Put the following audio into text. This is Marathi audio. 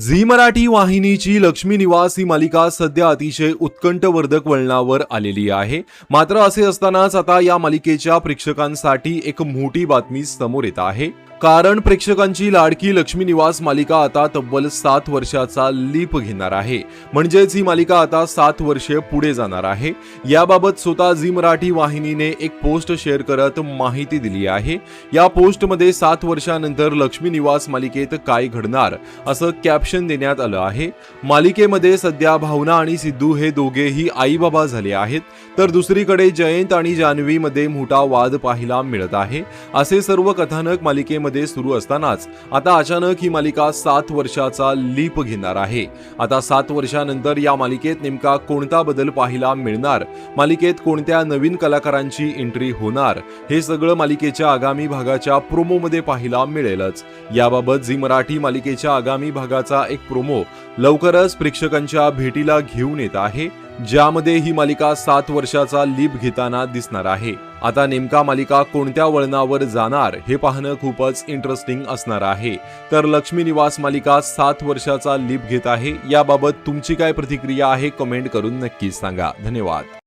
झी मराठी वाहिनीची लक्ष्मी निवास ही मालिका सध्या अतिशय उत्कंठवर्धक वळणावर आलेली आहे। मात्र असे असतानाच आता या मालिकेच्या प्रेक्षकांसाठी एक मोठी बातमी समोर येत आहे। कारण प्रेक्षकांची लाडकी लक्ष्मी निवास मालिका आता तब्बल 7 वर्षाचा लीप घेणार आहे। म्हणजेच ही मालिका आता 7 वर्षे पुढे जाणार आहे। याबाबत स्वतः झी मराठी वाहिनीने एक पोस्ट शेअर करत माहिती दिली आहे। या पोस्टमध्ये 7 वर्षानंतर लक्ष्मी निवास मालिकेत काय घडणार असं कॅप्शन देण्यात आलं आहे। मालिकेमध्ये सध्या भावना आणि सिद्धू हे दोघेही आई बाबा झाले आहेत, तर दुसरीकडे जयंत आणि जान्हवी मध्ये मोठा वाद पाहायला मिळत आहे। असे सर्व कथानक मालिकेमध्ये सुरू असतानाच आता अचानक ही मालिका 7 वर्षाचा लीप घेणार आहे। आता 7 वर्षानंतर या मालिकेत नेमका कोणता बदल पाहायला मिळणार, मालिकेत कोणत्या नवीन कलाकारांची एंट्री होणार, हे सगळं मालिकेच्या आगामी भागाच्या प्रोमोमध्ये पाहायला मिळेलच। याबाबत झी मराठी मालिकेच्या आगामी भागाचा एक प्रोमो लवकरच प्रेक्षकांच्या भेटीला घेऊन येत आहे, ज्यामध्ये ही मालिका 7 वर्षाचा लीप घेताना दिसणार आहे। आता नेमका मालिका कोणत्या वळणावर जाणार हे पाहणं खूपच इंटरेस्टिंग असणार आहे। तर लक्ष्मी निवास मालिका 7 वर्षाचा लीप घेत आहे, याबाबत तुमची काय प्रतिक्रिया आहे कमेंट करून नक्कीच सांगा। धन्यवाद।